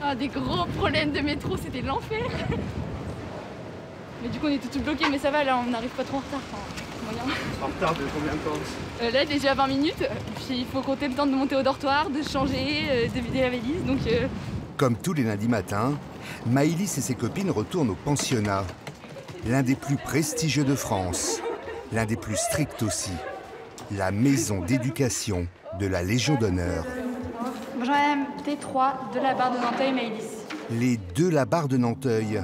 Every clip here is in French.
Ah, des gros problèmes de métro, c'était l'enfer. Mais du coup on est tout bloqué, mais ça va, là on n'arrive pas trop en retard. Enfin, moyen. En retard de combien de temps? Là déjà 20 minutes, puis il faut compter le temps de monter au dortoir, de changer, de vider la valise, donc... Comme tous les lundis matins, Maëlys et ses copines retournent au pensionnat. L'un des plus prestigieux de France, l'un des plus stricts aussi. La maison d'éducation de la Légion d'honneur. Bonjour madame, T3 de la barre de Nanteuil, Maëlys. Les deux la barre de Nanteuil,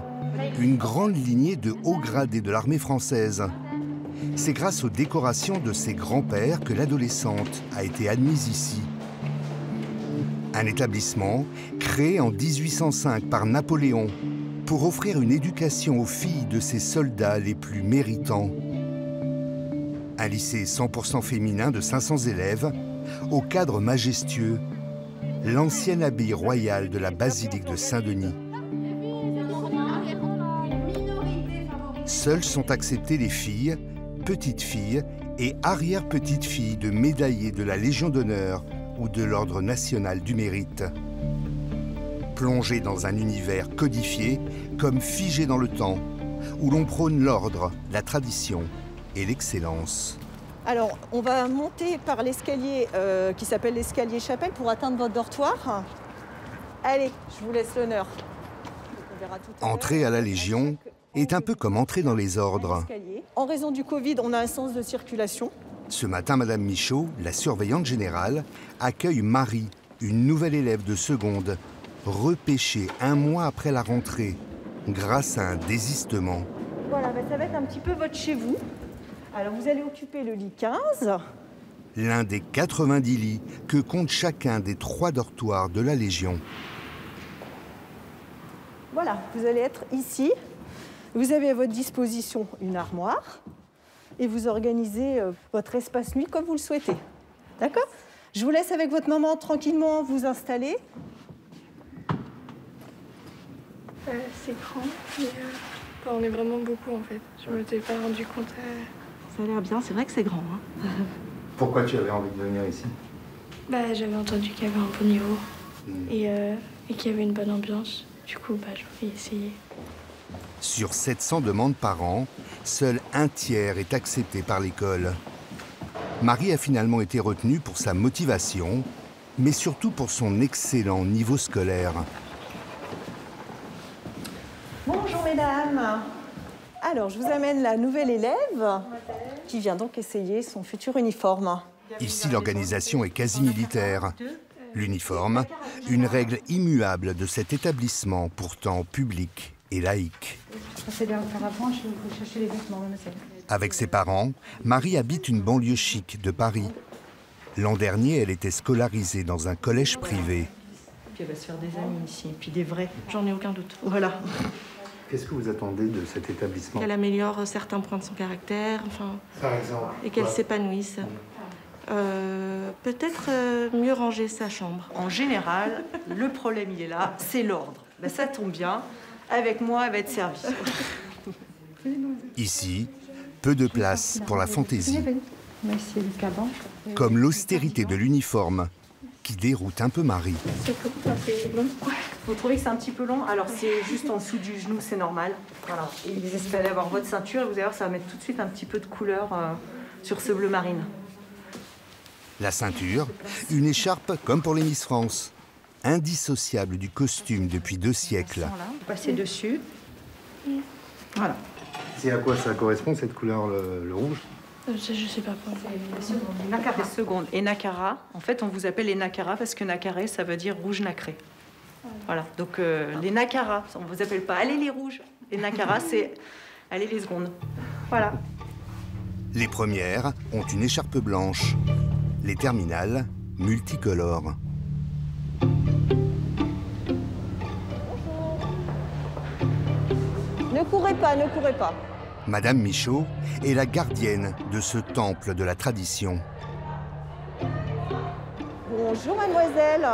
une grande lignée de hauts gradés de l'armée française. C'est grâce aux décorations de ses grands-pères que l'adolescente a été admise ici. Un établissement créé en 1805 par Napoléon pour offrir une éducation aux filles de ses soldats les plus méritants. Un lycée 100% féminin de 500 élèves, au cadre majestueux, l'ancienne abbaye royale de la basilique de Saint-Denis. Seules sont acceptées les filles, petites filles et arrière-petites filles de médaillés de la Légion d'honneur ou de l'Ordre national du mérite. Plongées dans un univers codifié, comme figé dans le temps, où l'on prône l'ordre, la tradition et l'excellence. Alors, on va monter par l'escalier qui s'appelle l'escalier Chapelle pour atteindre votre dortoir. Allez, je vous laisse l'honneur. Entrer à la Légion est un peu comme entrer dans les ordres. En raison du Covid, on a un sens de circulation. Ce matin, Madame Michaud, la surveillante générale, accueille Marie, une nouvelle élève de seconde, repêchée un mois après la rentrée, grâce à un désistement. Voilà, ça va être un petit peu votre chez vous. Alors, vous allez occuper le lit 15. L'un des 90 lits que compte chacun des 3 dortoirs de la Légion. Voilà, vous allez être ici. Vous avez à votre disposition une armoire et vous organisez votre espace nuit comme vous le souhaitez. D'accord? Je vous laisse avec votre maman tranquillement vous installer. C'est grand, mais on est vraiment beaucoup en fait. Je ne m'étais pas rendu compte. Ça a l'air bien, c'est vrai que c'est grand. Hein. Pourquoi tu avais envie de venir ici? J'avais entendu qu'il y avait un bon niveau et qu'il y avait une bonne ambiance. Du coup, je voulais essayer. Sur 700 demandes par an, seul un tiers est accepté par l'école. Marie a finalement été retenue pour sa motivation, mais surtout pour son excellent niveau scolaire. Bonjour mesdames. Alors, je vous amène la nouvelle élève qui vient donc essayer son futur uniforme. Ici, l'organisation est quasi militaire. L'uniforme, une règle immuable de cet établissement, pourtant public et laïque. Avec ses parents, Marie habite une banlieue chic de Paris. L'an dernier, elle était scolarisée dans un collège privé. Puis elle va se faire des amis ici, et puis des vrais. J'en ai aucun doute. Voilà. Qu'est-ce que vous attendez de cet établissement? Qu'elle améliore certains points de son caractère, Par exemple. et qu'elle s'épanouisse. Peut-être mieux ranger sa chambre. En général, le problème, il est là, c'est l'ordre. Ça tombe bien. Avec moi, elle va être servie. Ici, peu de place pour la fantaisie. Comme l'austérité de l'uniforme, qui déroute un peu Marie. Vous trouvez que c'est un petit peu long? Alors, c'est juste en dessous du genou, c'est normal. Voilà. Et vous espérez avoir votre ceinture, et vous allez voir, ça va mettre tout de suite un petit peu de couleur sur ce bleu marine. La ceinture, une écharpe comme pour les Miss France, indissociable du costume depuis 2 siècles. Vous passez dessus. Voilà. C'est à quoi ça correspond, cette couleur, le rouge? Je sais pas. Les secondes. Et Nakara, en fait, on vous appelle les Nakara parce que Nakaré, ça veut dire rouge nacré. Voilà. Donc, les Nakara, on ne vous appelle pas allez les rouges. Les Nakara, c'est allez les secondes. Voilà. Les premières ont une écharpe blanche. Les terminales, multicolores. Ne courez pas, ne courez pas. Madame Michaud est la gardienne de ce temple de la tradition. Bonjour mademoiselle.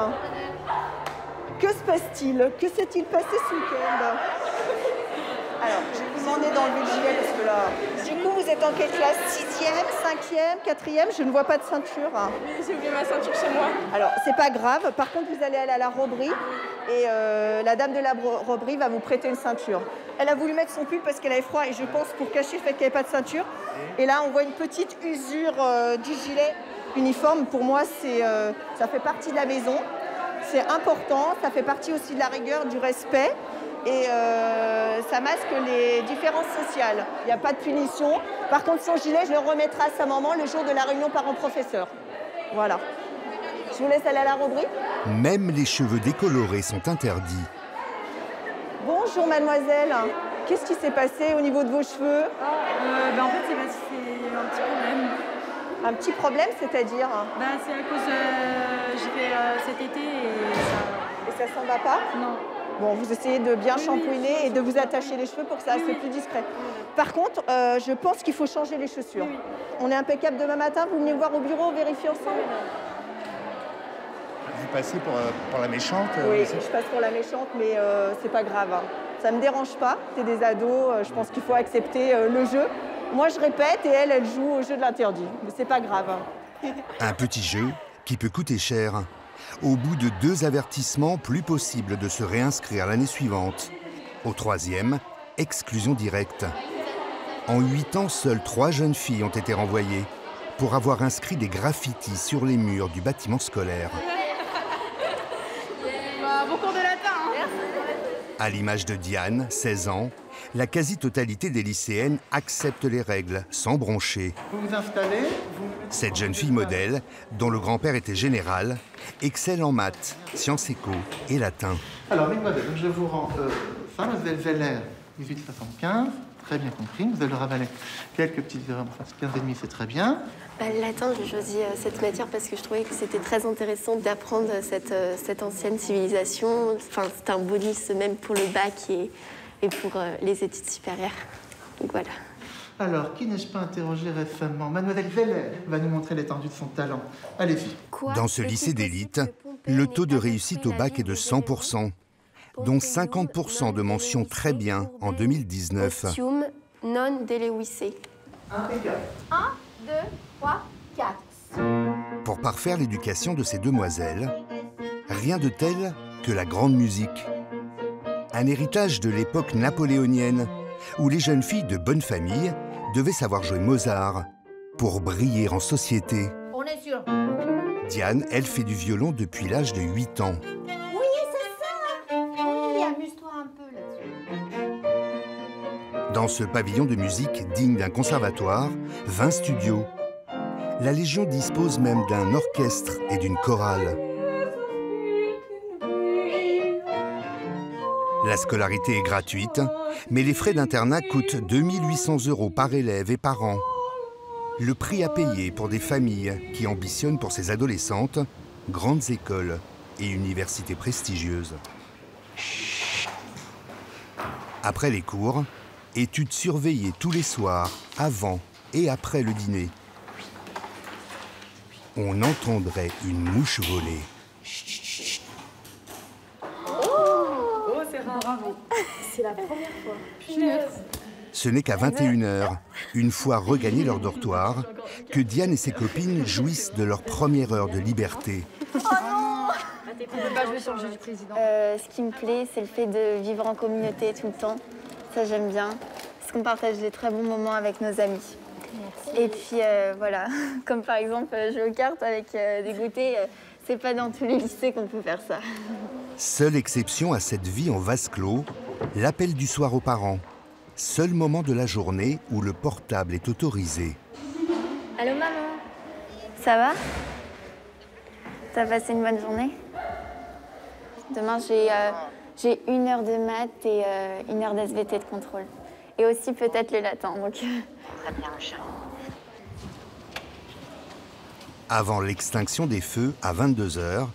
Que se passe-t-il? Que s'est-il passé ce week-end? Alors, je vais vous demander d'enlever le gilet parce que là... Du coup, vous vous êtes en quelle classe? 6e, 5e, 4e? Je ne vois pas de ceinture. Oui, j'ai oublié ma ceinture chez moi. Alors, c'est pas grave. Par contre, vous allez aller à la roberie et la dame de la roberie va vous prêter une ceinture. Elle a voulu mettre son pull parce qu'elle avait froid et je pense pour cacher le fait qu'elle n'avait pas de ceinture. Et là, on voit une petite usure du gilet uniforme. Pour moi, ça fait partie de la maison. C'est important. Ça fait partie aussi de la rigueur, du respect. Et ça masque les différences sociales. Il n'y a pas de punition. Par contre, son gilet, je le remettrai à sa maman le jour de la réunion parents-professeurs. Voilà. Je vous laisse aller à la roberie. Même les cheveux décolorés sont interdits. Bonjour mademoiselle, qu'est-ce qui s'est passé au niveau de vos cheveux? En fait, c'est un petit problème. Un petit problème, c'est-à-dire? C'est à cause j'ai fait cet été et ça s'en va pas? Non. Bon, vous essayez de bien shampouiner et de vous attacher les cheveux pour que ça reste plus discret. Par contre, je pense qu'il faut changer les chaussures. On est impeccable demain matin, vous venez me voir au bureau, on vérifie ensemble. Vous passez pour la méchante? Oui, je passe pour la méchante, mais c'est pas grave. Hein. Ça me dérange pas, c'est des ados, je pense qu'il faut accepter le jeu. Moi, je répète et elle joue au jeu de l'interdit. Mais c'est pas grave. Hein. Un petit jeu qui peut coûter cher. Au bout de 2 avertissements, plus possible de se réinscrire l'année suivante. Au 3e, exclusion directe. En 8 ans, seules 3 jeunes filles ont été renvoyées pour avoir inscrit des graffitis sur les murs du bâtiment scolaire. Bon cours de latin. Hein. À l'image de Diane, 16 ans, la quasi-totalité des lycéennes acceptent les règles, sans broncher. Vous vous installez. Cette jeune fille modèle, dont le grand-père était général, excelle en maths, sciences éco et latin. Alors, mesdemoiselles, je vous rends mademoiselle Veller, 1875, très bien compris. Vous allez le ravaler quelques petites erreurs, enfin 15,5, c'est très bien. Le latin, j'ai choisi cette matière parce que je trouvais que c'était très intéressant d'apprendre cette ancienne civilisation. Enfin, c'est un bonus même pour le bac et pour les études supérieures. Donc voilà. Alors, qui n'ai-je pas interrogé récemment? Mademoiselle Veller va nous montrer l'étendue de son talent. Allez-y. Dans ce lycée d'élite, le taux de réussite au bac est de 100%, dont 50% de mentions très bien en 2019. Non delewissé. Impeccable. 1, 2, 3, 4. Pour parfaire l'éducation de ces demoiselles, rien de tel que la grande musique. Un héritage de l'époque napoléonienne, où les jeunes filles de bonne famille devaient savoir jouer Mozart pour briller en société. On est sûr. Diane, elle, fait du violon depuis l'âge de 8 ans. Oui, c'est ça. Oui, amuse-toi un peu là-dessus. Dans ce pavillon de musique digne d'un conservatoire, 20 studios. La Légion dispose même d'un orchestre et d'une chorale. La scolarité est gratuite, mais les frais d'internat coûtent 2 800 € par élève et par an. Le prix à payer pour des familles qui ambitionnent pour ces adolescentes grandes écoles et universités prestigieuses. Après les cours, études surveillées tous les soirs, avant et après le dîner. On entendrait une mouche voler. C'est la première fois. Ce n'est qu'à 21 h, une fois regagnés leur dortoir, que Diane et ses copines jouissent de leur première heure de liberté. Oh non! Ce qui me plaît, c'est le fait de vivre en communauté tout le temps. Ça, j'aime bien. Parce qu'on partage des très bons moments avec nos amis. Merci. Et puis, voilà, comme par exemple jouer aux cartes avec des goûters, c'est pas dans tous les lycées qu'on peut faire ça. Seule exception à cette vie en vase clos, l'appel du soir aux parents. Seul moment de la journée où le portable est autorisé. Allô maman, ça va? T'as passé une bonne journée? Demain j'ai 1 heure de maths et 1 heure d'SVT de contrôle. Et aussi peut-être le latin, donc... Très bien, chat. Avant l'extinction des feux à 22 h,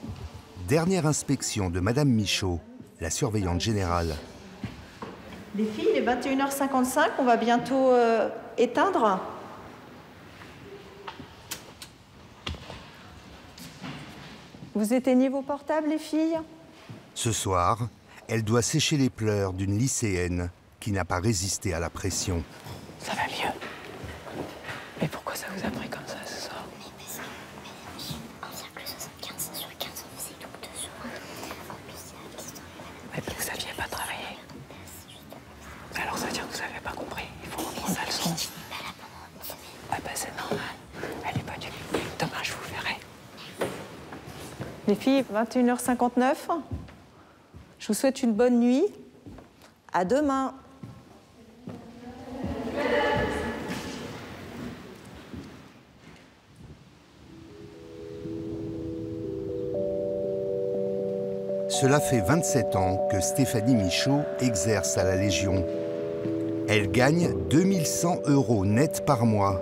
dernière inspection de Madame Michaud, la surveillante générale. Les filles, il est 21h55, on va bientôt éteindre. Vous éteignez vos portables, les filles? Ce soir, elle doit sécher les pleurs d'une lycéenne qui n'a pas résisté à la pression. Ça va mieux. Les filles, 21h59. Je vous souhaite une bonne nuit. À demain. Cela fait 27 ans que Stéphanie Michaud exerce à la Légion. Elle gagne 2100 € net par mois.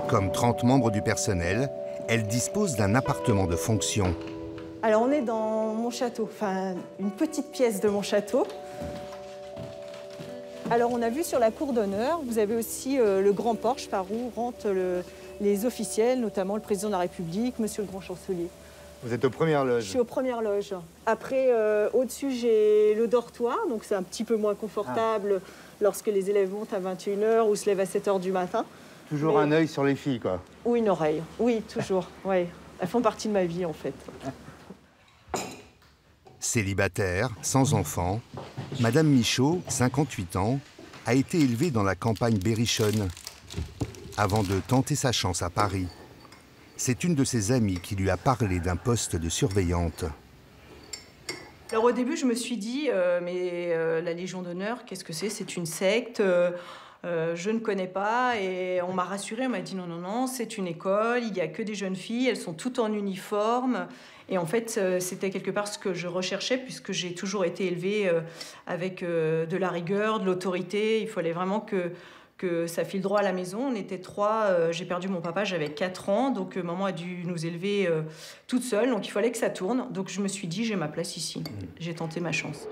Comme 30 membres du personnel, elle dispose d'un appartement de fonction. Alors on est dans mon château, enfin une petite pièce de mon château. Alors on a vu sur la cour d'honneur, vous avez aussi le grand porche par où rentrent les officiels, notamment le président de la République, monsieur le grand chancelier. Vous êtes aux premières loges? Je suis aux premières loges. Après, au-dessus, j'ai le dortoir, donc c'est un petit peu moins confortable lorsque les élèves montent à 21h ou se lèvent à 7h du matin. Toujours un œil sur les filles, quoi. Ou une oreille, oui, toujours. Ouais. Elles font partie de ma vie, en fait. Célibataire, sans enfant, Madame Michaud, 58 ans, a été élevée dans la campagne berrichonne avant de tenter sa chance à Paris. C'est une de ses amies qui lui a parlé d'un poste de surveillante. Alors au début, je me suis dit, la Légion d'honneur, qu'est-ce que c'est? C'est une secte, je ne connais pas. Et on m'a rassurée, on m'a dit non, c'est une école, il n'y a que des jeunes filles, elles sont toutes en uniforme. Et en fait, c'était quelque part ce que je recherchais, puisque j'ai toujours été élevée avec de la rigueur, de l'autorité. Il fallait vraiment que ça file droit à la maison. On était 3, j'ai perdu mon papa, j'avais 4 ans, donc maman a dû nous élever toute seule, donc il fallait que ça tourne. Donc je me suis dit, j'ai ma place ici. J'ai tenté ma chance.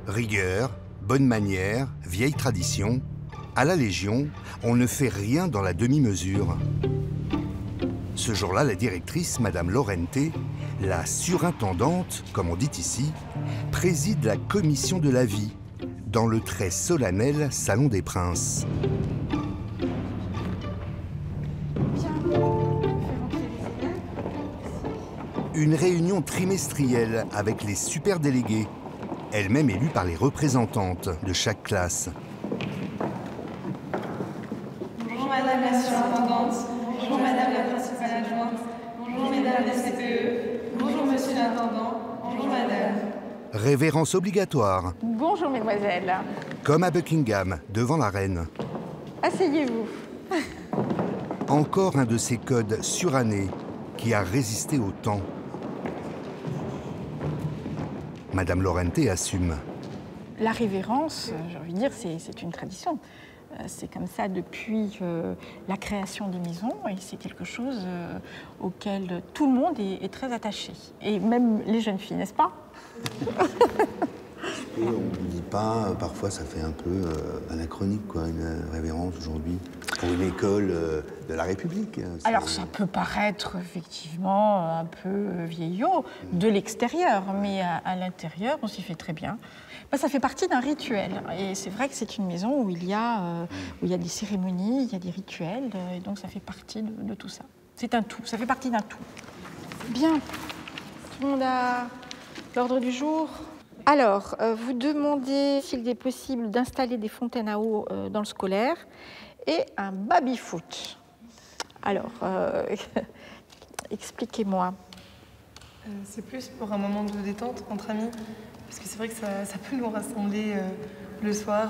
Rigueur, bonne manière, vieille tradition. À la Légion, on ne fait rien dans la demi-mesure. Ce jour-là, la directrice, Madame Laurenté, la surintendante, comme on dit ici, préside la commission de la vie, dans le très solennel Salon des Princes. Une réunion trimestrielle avec les superdélégués, elles-mêmes élues par les représentantes de chaque classe. Bonjour Madame la surintendante, bonjour Madame la principale adjointe, bonjour Mesdames les CPE, bonjour Monsieur l'intendant, bonjour Madame. Révérence obligatoire. Bonjour mesdemoiselles. Comme à Buckingham, devant la reine. Asseyez-vous. Encore un de ces codes surannés qui a résisté au temps. Madame Laurenté assume. La révérence, j'ai envie de dire, c'est une tradition. C'est comme ça depuis la création des maisons et c'est quelque chose auquel tout le monde est très attaché. Et même les jeunes filles, n'est-ce pas? On ne dit pas, parfois ça fait un peu anachronique, quoi, une révérence aujourd'hui, pour une école de la République. Alors ça peut paraître effectivement un peu vieillot de l'extérieur, mais à l'intérieur, on s'y fait très bien. Ça fait partie d'un rituel. Et c'est vrai que c'est une maison où il y a des cérémonies, il y a des rituels, et donc ça fait partie de tout ça. C'est un tout, ça fait partie d'un tout. Bien, tout le monde a l'ordre du jour. Alors, vous demandez s'il est possible d'installer des fontaines à eau dans le scolaire et un baby-foot. Alors, expliquez-moi. C'est plus pour un moment de détente entre amis, parce que c'est vrai que ça peut nous rassembler le soir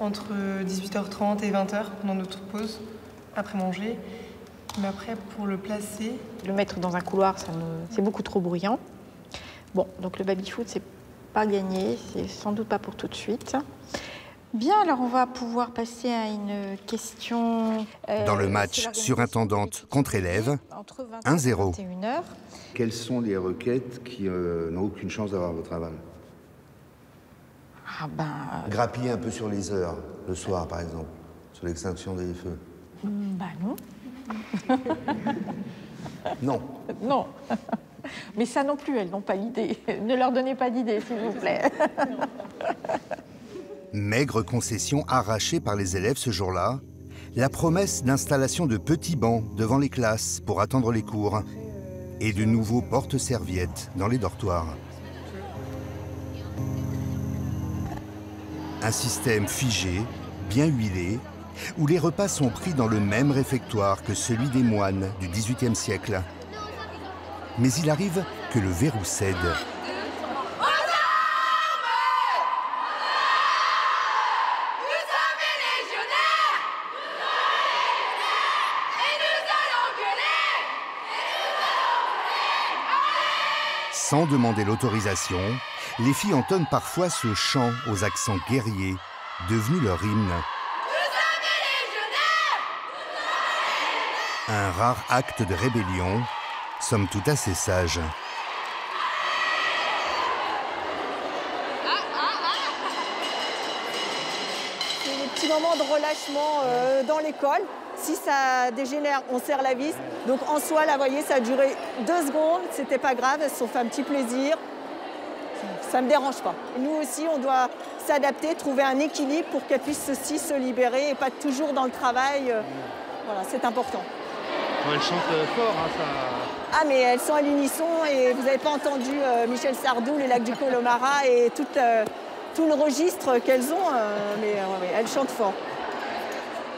entre 18h30 et 20h pendant notre pause, après manger. Mais après, pour le placer... Le mettre dans un couloir, c'est beaucoup trop bruyant. Bon, donc le baby-foot, c'est pas gagné, c'est sans doute pas pour tout de suite. Bien, alors on va pouvoir passer à une question... Dans le match surintendante contre élève, 1-0. Quelles sont les requêtes qui n'ont aucune chance d'avoir votre aval? Grappiller un peu sur les heures, le soir par exemple, sur l'extinction des feux. Non. Non. Non. Mais ça non plus, elles n'ont pas l'idée. Ne leur donnez pas d'idée, s'il vous plaît. Maigre concession arrachée par les élèves ce jour-là, la promesse d'installation de petits bancs devant les classes pour attendre les cours et de nouveaux porte-serviettes dans les dortoirs. Un système figé, bien huilé, où les repas sont pris dans le même réfectoire que celui des moines du XVIIIe siècle. Mais il arrive que le verrou cède. Sans demander l'autorisation, les filles entonnent parfois ce chant aux accents guerriers, devenu leur hymne. Un rare acte de rébellion, somme toute assez sage. C'est des petits moments de relâchement dans l'école. Si ça dégénère, on serre la vis. Donc en soi, là, vous voyez, ça a duré 2 secondes. C'était pas grave, elles se sont fait un petit plaisir. Ça me dérange pas. Nous aussi, on doit s'adapter, trouver un équilibre pour qu'elles puissent aussi se libérer et pas toujours dans le travail. Voilà, c'est important. Elles chantent fort, hein, ça... Ah, mais elles sont à l'unisson et vous n'avez pas entendu Michel Sardou, les lacs du Connemara et tout le registre qu'elles ont, mais elles chantent fort.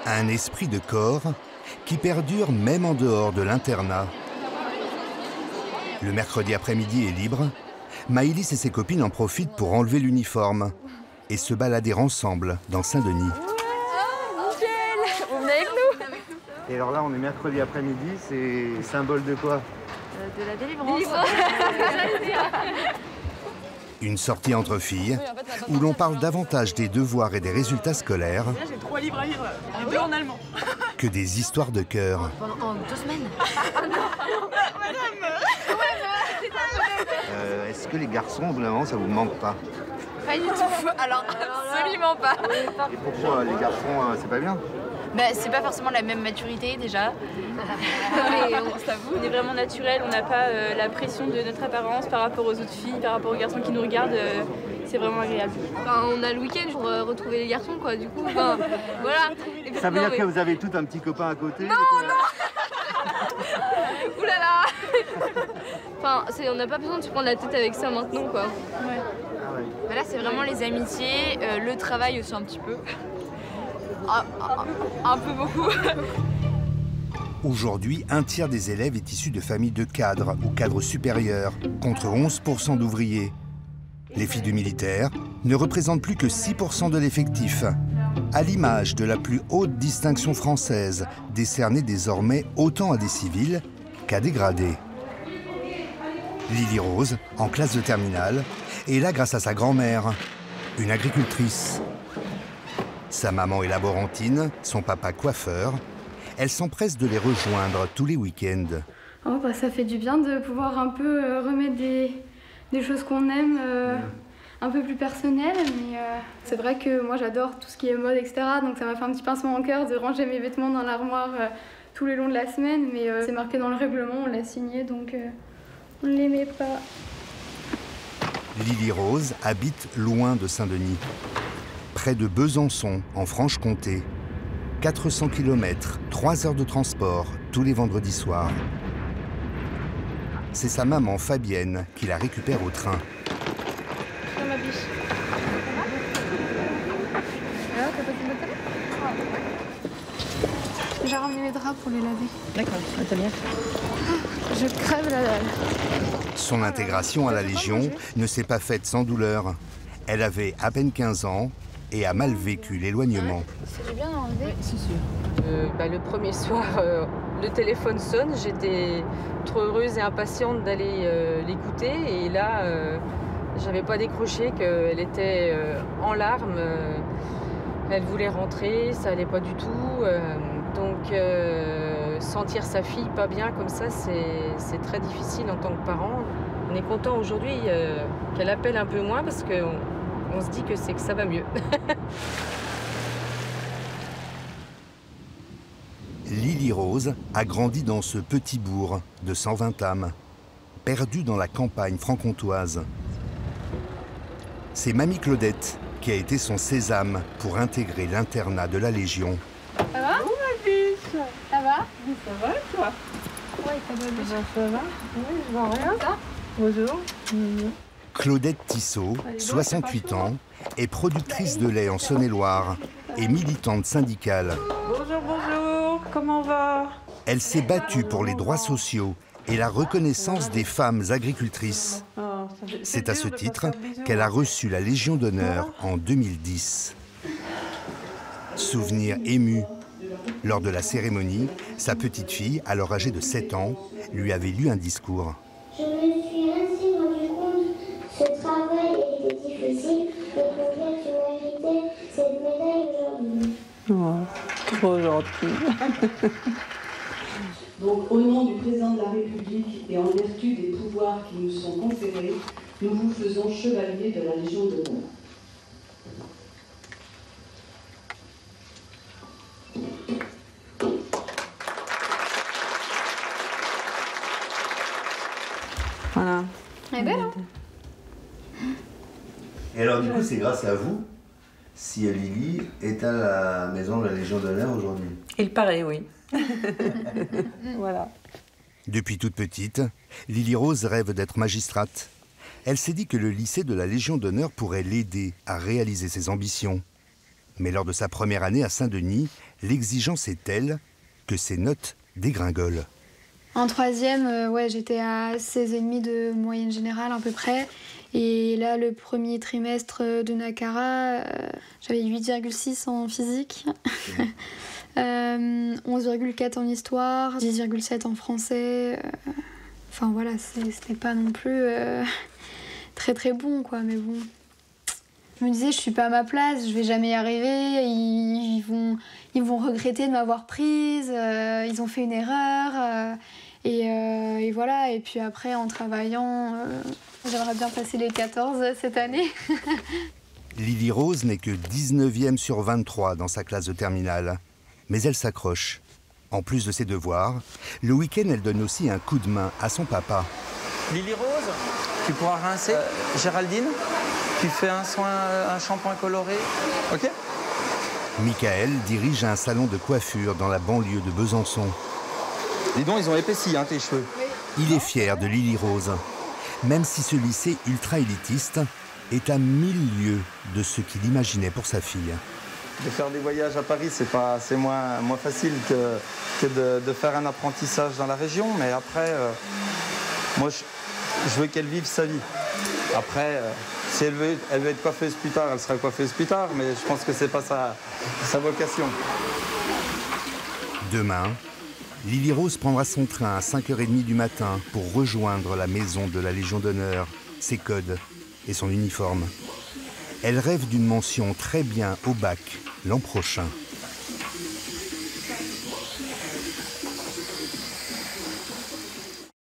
Un esprit de corps qui perdure même en dehors de l'internat. Le mercredi après-midi est libre. Maëlys et ses copines en profitent pour enlever l'uniforme et se balader ensemble dans Saint-Denis. Nickel! Vous venez avec nous? Et alors là, on est mercredi après-midi, c'est symbole de quoi? De la délivrance. Une sortie entre filles où l'on parle davantage des devoirs et des résultats scolaires J'ai 3 livres à lire, et 2 en allemand. que des histoires de cœur. Pendant 2 semaines. Est-ce que les garçons, au bout d'un moment, ça vous manque pas? Pas du tout. Alors, absolument pas. Et pourquoi les garçons, c'est pas bien? Bah, c'est pas forcément la même maturité déjà. Mais on est vraiment naturel, on n'a pas la pression de notre apparence par rapport aux autres filles, par rapport aux garçons qui nous regardent. C'est vraiment agréable. Enfin, on a le week-end pour retrouver les garçons, quoi. Du coup, voilà. Ça veut dire que vous avez tout un petit copain à côté? Non, non. Ouh là là. Enfin, on n'a pas besoin de se prendre la tête avec ça maintenant, quoi. Ouais. Ah ouais. Bah là, c'est vraiment les amitiés, le travail aussi un petit peu. Un peu beaucoup. Aujourd'hui, un tiers des élèves est issu de familles de cadres ou cadres supérieurs, contre 11% d'ouvriers. Les filles du militaire ne représentent plus que 6% de l'effectif, à l'image de la plus haute distinction française, décernée désormais autant à des civils qu'à des gradés. Lily Rose, en classe de terminale, est là grâce à sa grand-mère, une agricultrice. Sa maman est laborantine, son papa coiffeur. Elle s'empresse de les rejoindre tous les week-ends. Oh, bah, ça fait du bien de pouvoir un peu remettre des choses qu'on aime, un peu plus personnelles. Mais c'est vrai que moi j'adore tout ce qui est mode, etc. Donc ça m'a fait un petit pincement au cœur de ranger mes vêtements dans l'armoire tout le long de la semaine. Mais c'est marqué dans le règlement, on l'a signé, donc on ne l'aimait pas. Lily Rose habite loin de Saint-Denis, près de Besançon, en Franche-Comté. 400 km, 3 heures de transport, tous les vendredis soirs. C'est sa maman, Fabienne, qui la récupère au train. Dans ma biche. Alors, t'as passé une bonne J'ai ramené mes draps pour les laver. D'accord, t'as bien. Je crève la dalle. Son intégration à la Légion ne s'est pas faite sans douleur. Elle avait à peine 15 ans et a mal vécu l'éloignement. C'est bien enlevé. C'est sûr. Le premier soir, le téléphone sonne. J'étais trop heureuse et impatiente d'aller l'écouter. Et là, j'avais pas décroché qu'elle était en larmes. Elle voulait rentrer, ça allait pas du tout. Donc, sentir sa fille pas bien comme ça, c'est très difficile en tant que parent. On est content aujourd'hui qu'elle appelle un peu moins parce qu'on se dit que c'est que ça va mieux. Lily Rose a grandi dans ce petit bourg de 120 âmes, perdu dans la campagne franc-comtoise. C'est Mamie Claudette qui a été son sésame pour intégrer l'internat de la Légion. Ça va? Oh ma biche! Ça va? Ça va toi? Ouais, t'as bonne biche. Ça va? Oui, je vois rien. Ça? Bonjour. Claudette Tissot, 68 ans, est productrice de lait en Saône-et-Loire et militante syndicale. Bonjour, bonjour. Comment va? Elle s'est battue pour les droits sociaux et la reconnaissance des femmes agricultrices. C'est à ce titre qu'elle a reçu la Légion d'honneur en 2010. Souvenir ému. Lors de la cérémonie, sa petite fille, alors âgée de 7 ans, lui avait lu un discours. Je me suis ainsi rendu compte que ce travail était difficile et combien tu méritais cette médaille aujourd'hui. Oh, trop gentil. Donc, au nom du président de la République et en vertu des pouvoirs qui nous sont conférés, nous vous faisons chevalier de la Légion d'honneur. Voilà. Elle est belle, hein? Et alors, du coup, c'est grâce à vous si Lily est à la maison de la Légion d'honneur aujourd'hui. Il paraît, oui. Voilà. Depuis toute petite, Lily Rose rêve d'être magistrate. Elle s'est dit que le lycée de la Légion d'honneur pourrait l'aider à réaliser ses ambitions. Mais lors de sa première année à Saint-Denis, l'exigence est telle que ses notes dégringolent. En troisième, ouais, j'étais à 16,5 de moyenne générale à peu près. Et là, le premier trimestre de Nakara, j'avais 8,6 en physique, 11,4 en histoire, 10,7 en français. Enfin voilà, c'était pas non plus très très bon, quoi, mais bon. Je me disais, je suis pas à ma place, je vais jamais y arriver, ils vont regretter de m'avoir prise, ils ont fait une erreur. Et voilà, et puis après, en travaillant, j'aimerais bien passer les 14 cette année. Lily Rose n'est que 19e sur 23 dans sa classe de terminale. Mais elle s'accroche. En plus de ses devoirs, le week-end, elle donne aussi un coup de main à son papa. Lily Rose, tu pourras rincer. Géraldine, tu fais un shampoing coloré. Ok? Michael dirige un salon de coiffure dans la banlieue de Besançon. Dis donc, ils ont épaissi, hein, tes cheveux. Il est fier de Lily Rose, même si ce lycée ultra-élitiste est à 1000 lieues de ce qu'il imaginait pour sa fille. De faire des voyages à Paris, c'est moins facile que de faire un apprentissage dans la région. Mais après, moi, je veux qu'elle vive sa vie. Après, si elle veut être coiffeuse plus tard, elle sera coiffeuse plus tard. Mais je pense que c'est pas sa vocation. Demain, Lily Rose prendra son train à 5h30 du matin pour rejoindre la maison de la Légion d'honneur, ses codes et son uniforme. Elle rêve d'une mention très bien au bac l'an prochain.